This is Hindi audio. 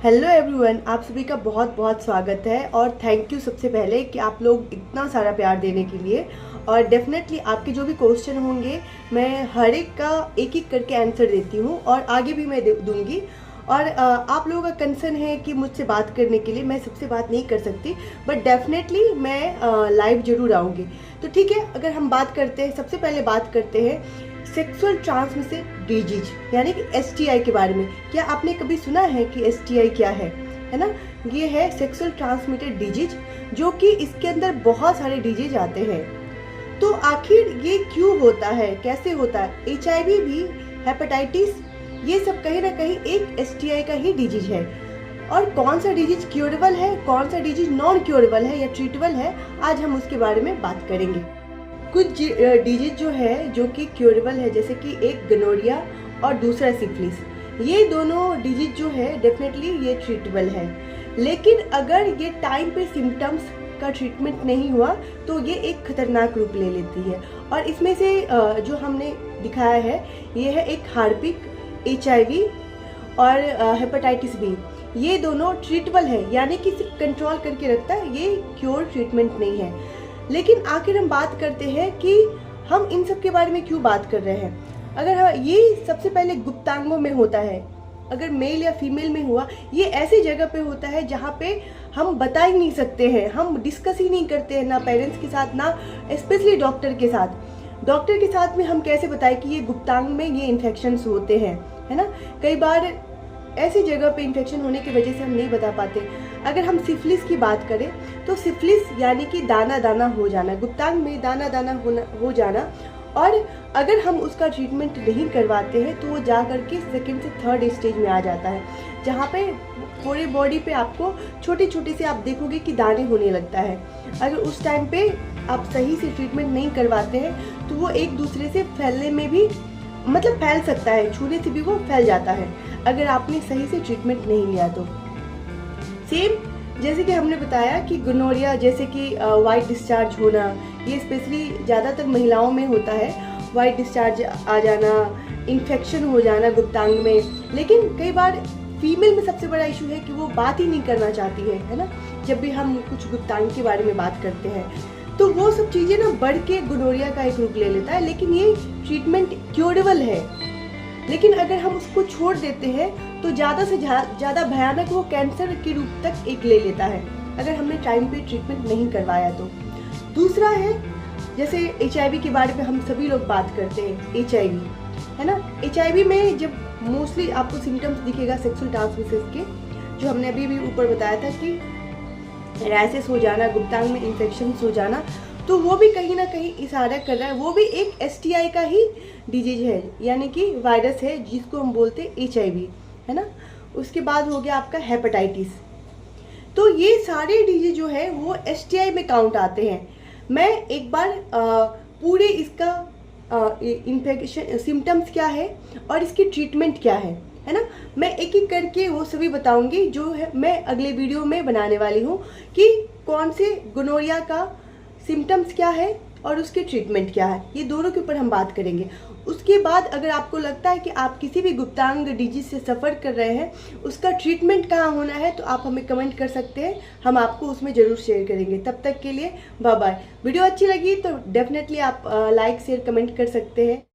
हेलो एवरीवन, आप सभी का बहुत बहुत स्वागत है और थैंक यू सबसे पहले कि आप लोग इतना सारा प्यार देने के लिए। और डेफिनेटली आपके जो भी क्वेश्चन होंगे मैं हर एक का एक एक करके आंसर देती हूँ और आगे भी मैं दूंगी। और आप लोगों का कंसर्न है कि मुझसे बात करने के लिए मैं सबसे बात नहीं कर सकती, बट डेफिनेटली मैं लाइव जरूर आऊँगी। तो ठीक है, अगर हम बात करते हैं, सबसे पहले बात करते हैं सेक्सुअल ट्रांसमिटेड डिजीज यानी कि एसटीआई के बारे में। क्या आपने कभी सुना है कि एसटीआई क्या है ना? ये है सेक्सुअल ट्रांसमिटेड डिजीज, जो कि इसके अंदर बहुत सारे डिजीज आते हैं। तो आखिर ये क्यों होता है, कैसे होता है? एचआईवी भी, हेपेटाइटिस, ये सब कहीं ना कहीं एक एसटीआई का ही डिजीज है। और कौन सा डिजीज क्योरेबल है, कौन सा डिजीज नॉन क्योरेबल है या ट्रीटेबल है, आज हम उसके बारे में बात करेंगे। कुछ डिजीज जो है जो कि क्योरेबल है, जैसे कि एक गनोरिया और दूसरा सिफिलिस। ये दोनों डिजीज जो है डेफिनेटली ये ट्रीटेबल है। लेकिन अगर ये टाइम पे सिम्टम्स का ट्रीटमेंट नहीं हुआ तो ये एक खतरनाक रूप ले लेती है। और इसमें से जो हमने दिखाया है ये है एक हार्पिक, एचआईवी और हेपेटाइटिस बी। ये दोनों ट्रीटेबल है, यानी कि सिर्फ कंट्रोल करके रखता है, ये क्योर ट्रीटमेंट नहीं है। लेकिन आखिर हम बात करते हैं कि हम इन सब के बारे में क्यों बात कर रहे हैं। अगर ये सबसे पहले गुप्तांगों में होता है, अगर मेल या फीमेल में हुआ, ये ऐसी जगह पे होता है जहाँ पे हम बता ही नहीं सकते हैं, हम डिस्कस ही नहीं करते हैं, ना पेरेंट्स के साथ, ना स्पेशली डॉक्टर के साथ। डॉक्टर के साथ में हम कैसे बताएं कि ये गुप्तांग में ये इन्फेक्शंस होते हैं, है ना? कई बार ऐसी जगह पे इन्फेक्शन होने की वजह से हम नहीं बता पाते। अगर हम सिफिलिस की बात करें तो सिफिलिस यानी कि दाना दाना हो जाना, गुप्तांग में दाना दाना हो जाना। और अगर हम उसका ट्रीटमेंट नहीं करवाते हैं तो वो जा करके सेकेंड से थर्ड स्टेज में आ जाता है, जहाँ पे पूरे बॉडी पे आपको छोटे छोटे से आप देखोगे कि दाने होने लगता है। अगर उस टाइम पे आप सही से ट्रीटमेंट नहीं करवाते हैं तो वो एक दूसरे से फैलने में भी मतलब फैल सकता है, छूने से भी वो फैल जाता है अगर आपने सही से ट्रीटमेंट नहीं लिया तो। सेम जैसे कि हमने बताया कि गोनोरिया, जैसे कि वाइट डिस्चार्ज होना, ये स्पेशली ज़्यादातर महिलाओं में होता है। वाइट डिस्चार्ज आ जाना, इन्फेक्शन हो जाना गुप्तांग में। लेकिन कई बार फीमेल में सबसे बड़ा इशू है कि वो बात ही नहीं करना चाहती है ना? जब भी हम कुछ गुप्तांग के बारे में बात करते हैं तो वो सब चीज़ें ना बढ़ के गोनोरिया का एक रूप ले लेता है। लेकिन ये ट्रीटमेंट क्योरेबल है। लेकिन अगर हम उसको छोड़ देते हैं तो ज़्यादा से ज़्यादा भयानक वो कैंसर के रूप तक एक ले लेता है, अगर हमने टाइम पे ट्रीटमेंट नहीं करवाया तो। दूसरा है, जैसे एचआईवी के बारे में हम सभी लोग बात करते हैं, एचआईवी, है ना? एचआईवी में जब मोस्टली आपको सिम्टम्स दिखेगा सेक्सुअल ट्रांसमिशन के, जो हमने अभी भी ऊपर बताया था कि रैशेस हो जाना, गुप्तांग में इन्फेक्शंस हो जाना, तो वो भी कहीं ना कहीं इशारा कर रहा है, वो भी एक एसटीआई का ही डिजीज है, यानी कि वायरस है जिसको हम बोलते हैं एचआईवी, है ना? उसके बाद हो गया आपका हेपेटाइटिस। तो ये सारे डिजीज जो है वो एसटीआई में काउंट आते हैं। मैं एक बार पूरे इसका इन्फेक्शन सिम्टम्स क्या है और इसकी ट्रीटमेंट क्या है ना? मैं एक एक करके वो सभी बताऊंगी, जो है मैं अगले वीडियो में बनाने वाली हूँ कि कौन से गोनोरिया का सिम्टम्स क्या है और उसके ट्रीटमेंट क्या है। ये दोनों के ऊपर हम बात करेंगे। उसके बाद अगर आपको लगता है कि आप किसी भी गुप्तांग डिजीज से सफ़र कर रहे हैं, उसका ट्रीटमेंट कहाँ होना है, तो आप हमें कमेंट कर सकते हैं, हम आपको उसमें ज़रूर शेयर करेंगे। तब तक के लिए बाय बाय। वीडियो अच्छी लगी तो डेफिनेटली आप लाइक शेयर कमेंट कर सकते हैं।